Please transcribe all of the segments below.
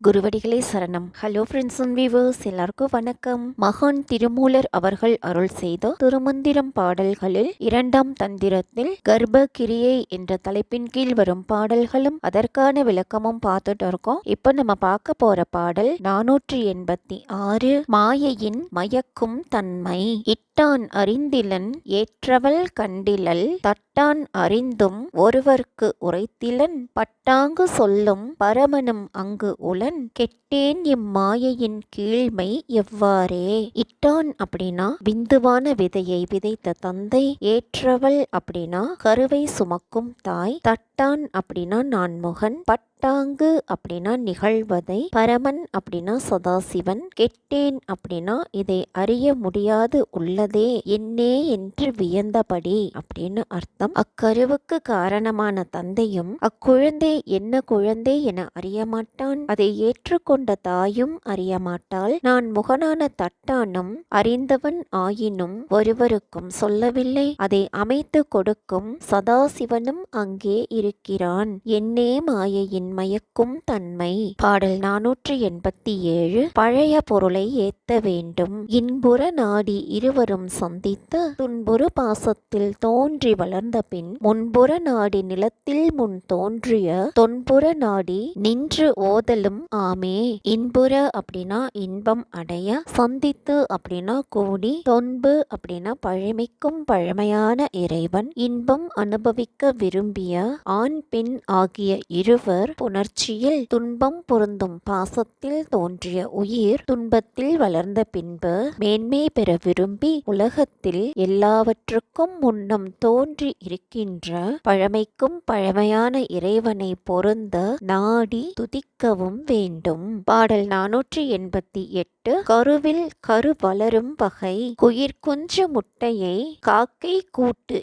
குருவடிகளே சரணம். Hello friends and viewers, எல்லாருக்கும் வணக்கம். மகான் திருமூலர் அவர்கள் அருள் செய்த திருமந்திரம் பாடல்களில் இரண்டாம் தந்திரத்தில் கர்ப்ப கிரியை என்ற தலைப்பின் கீழ் வரும் பாடல்களும் அதற்கான விளக்கமும் பார்த்துட்டு இருக்கோம். இப்போ நம்ம பார்க்க போற பாடல் 486. மாயையின் மயக்கும் தன்மை. இட்டான் அறிந்திலன் ஏற்றவள் கண்டிலல் தட்டான் அறிந்தும் ஒருவர்க்கு உரைத்திலன் பட்டாங்கு சொல்லும் பரமனும் அங்கு உளன் கெட்டேன் இம்மாயையின் கீழ்மை எவ்வாறே. இட்டான் அப்படின்னா விந்துவான விதையை விதைத்த தந்தை, ஏற்றவள் அப்படின்னா கருவை சுமக்கும் தாய், தட்டான் அப்படின்னா நான்முகன், பட்டாங்கு அப்படின்னா நிகழ்வதை, பரமன் அப்படின்னா சதாசிவன், கெட்டேன் அப்படின்னா இதை அறிய முடியாது உள்ளதே என்னே என்று வியந்தபடி அப்படின்னு அர்த்தம். அக்கருவுக்கு காரணமான தந்தையும் அக்குழந்தை என்ன குழந்தை என அறியமாட்டான், அதை ஏற்றுக்கொண்ட தாயும் அறியமாட்டாள். நான் முகனான தட்டானும் அறிந்தவன் ஆயினும் ஒருவருக்கும் சொல்லவில்லை, அதை அமைத்து கொடுக்கும் சதாசிவனும் அங்கே இருக்கிறான். என்னே மாயையின் மயக்கும் தன்மை. பாடல் 487. பழைய பொருளை ஏத்த வேண்டும். இன்புற நாடி இருவரும் சந்தித்து துன்புறு பாசத்தில் தோன்றி வளர்ந்த பின் முன்புற நாடி நிலத்தில் முன் தோன்றிய தொன்புற நாடி நின்று ஓதலும் ஆமே. இன்புற அப்படின்னா இன்பம் அடைய, சந்தித்து அப்படின்னா கூடி, தொன்பு அப்படின்னா பழமைக்கும் பழமையான இறைவன், இன்பம் அனுபவிக்க விரும்பிய ஆண் பெண் ஆகிய இருவர் புணர்ச்சியில் துன்பம் பொருந்தும் பாசத்தில் தோன்றிய உயிர் துன்பத்தில் வளர்ந்த பின்பு மேன்மை பெற விரும்பி உலகத்தில் எல்லாவற்றுக்கும் முன்னம் தோன்றி இருக்கின்ற பழமைக்கும் பழமையான இறைவனை பொருந்த நாடி துதிக்கவும் வேண்டும். பாடல் 488. கருவில் கரு வளரும் வகை. குயிர்குஞ்சு முட்டையை காக்கை கூட்டு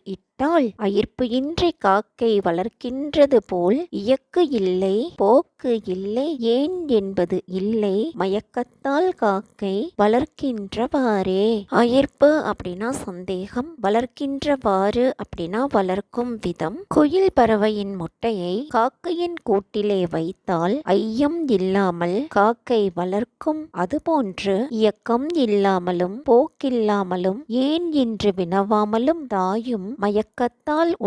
அயிர்ப்பு இன்றி காக்கை வளர்க்கின்றது போல் இயக்கு இல்லை போக்கு இல்லை ஏன் என்பது இல்லை மயக்கத்தால் காக்கை வளர்க்கின்றவாறே. அயிர்ப்பு அப்படின்னா சந்தேகம், வளர்க்கின்றவாறு அப்படின்னா வளர்க்கும் விதம். குயில் பறவையின் முட்டையை காக்கையின் கூட்டிலே வைத்தால் ஐயம் இல்லாமல் காக்கை வளர்க்கும், அதுபோன்று இயக்கம் இல்லாமலும் போக்கில்லாமலும் ஏன் என்று வினவாமலும் தாயும் மயக்கத்தால்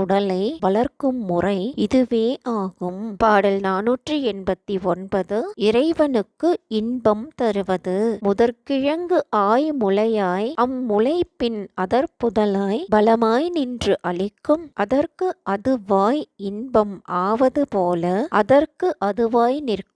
உடலை வளர்க்கும் முறை இதுவே ஆகும். பாடல் 489. இறைவனுக்கு இன்பம் தருவது. முதற்கிழங்கு ஆய் முளையாய் அம்முளை பின் அதற்புதலாய் பலமாய் நின்று அளிக்கும், அதற்கு அதுவாய் இன்பம் ஆவது போல அதற்கு அதுவாய் நிற்கும்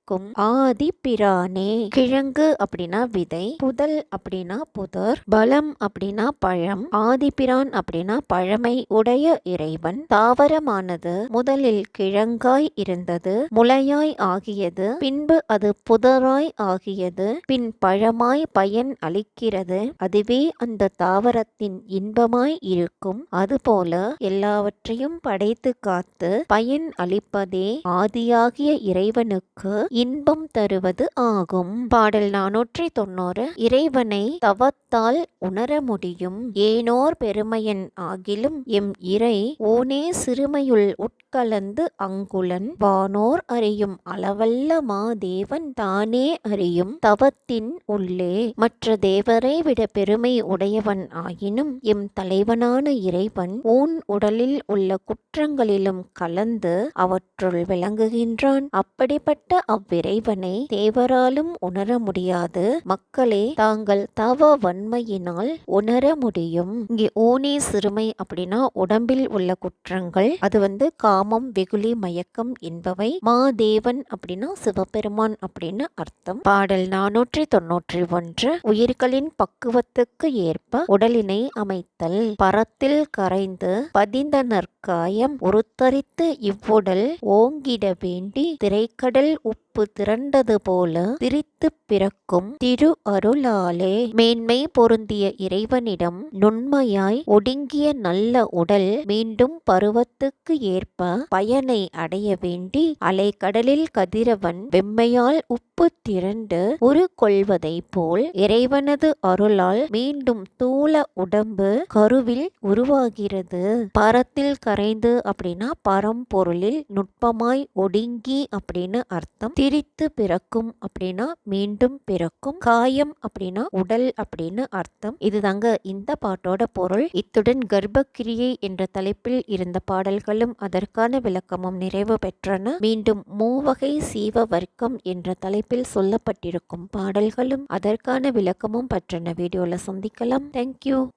ஆதி பிரானே. கிழங்கு அப்படின்னா விதை, புதல் அப்படின்னா புதர், பலம் அப்படின்னா பழம், ஆதிபிரான் அப்படின்னா பழமை உடைய இறைவன். தாவரமானது முதலில் கிழங்காய் இருந்தது, முளையாய் ஆகியது, பின்பு அது புதராய் ஆகியது, பின் பழமாய் பயன் அளிக்கிறது, அதுவே அந்த தாவரத்தின் இன்பமாய் இருக்கும். அதுபோல எல்லாவற்றையும் படைத்து காத்து பயன் அளிப்பதே ஆதியாகிய இறைவனுக்கு இன்பம் தருவது ஆகும். பாடல் 490. இறைவனை தவத்தால் உணர முடியும். ஏனோர் பெருமையன் ஆகிலும் எம் இறை ஓனே சிறுமையுள் உட்கலந்து அங்குலன் வானோர் அறியும் அளவல்ல மாதேவன் தானே அறியும் தவத்தின் உள்ளே. மற்ற தேவரை விட பெருமை உடையவன் ஆயினும் எம் தலைவனான இறைவன் ஊன் உடலில் உள்ள குற்றங்களிலும் கலந்து அவற்றுள் விளங்குகின்றான். அப்படிப்பட்ட அவ்விறைவனை தேவராலும் உணர முடியாது. மக்களே தாங்கள் தவ வன்மையினால் உணர முடியும். இங்கே ஊனே சிறுமை அப்படின்னா உடம்பில் உள்ள குற்றங்கள், அது காமம், வெகுளி, மயக்கம் என்பவை. மாதேவன் அப்படின்னா சிவபெருமான் அப்படின்னு அர்த்தம். பாடல் 491. உயிர்களின் பக்குவத்துக்கு ஏற்ப உடலினை அமைத்தல். பரத்தில் கரைந்து பதிந்த நற்காயம் உருத்தரித்து இவ்வுடல் ஓங்கிட வேண்டி திரைக்கடல் உப்பு திரண்டது போல திரித்து பிறக்கும் திரு அருளாலே. மேன்மை பொருந்திய இறைவனிடம் நுண்மையாய் ஒடுங்கிய நல்ல உடல் மீண்டும் பருவத்துக்கு ஏற்ப பயனை அடைய வேண்டி அலைக்கடலில் கதிரவன் வெம்மையால் உப்பு உப்பு திரண்டு உருக்கொள்வதை போல் இறைவனது அருளால் மீண்டும் தூள உடம்பு கருவில் உருவாகிறது. பரத்தில் கரைந்து அப்படின்னா பரம்பொருளில் நுட்பமாய் ஒடுங்கி அப்படின்னு அர்த்தம். திரித்து பிறக்கும் அப்படின்னா மீண்டும் பிறக்கும். காயம் அப்படின்னா உடல் அப்படின்னு அர்த்தம். இதுதாங்க இந்த பாட்டோட பொருள். இத்துடன் கர்ப்பக்கிரியை என்ற தலைப்பில் இருந்த பாடல்களும் அதற்கான விளக்கமும் நிறைவு பெற்றன. மீண்டும் மூவகை சீவ வர்க்கம் என்ற தலைப்பில் சொல்லப்பட்டிருக்கும் பாடல்களும் அதற்கான விளக்கமும் பற்றின வீடியோல சந்திக்கலாம். தேங்க்யூ.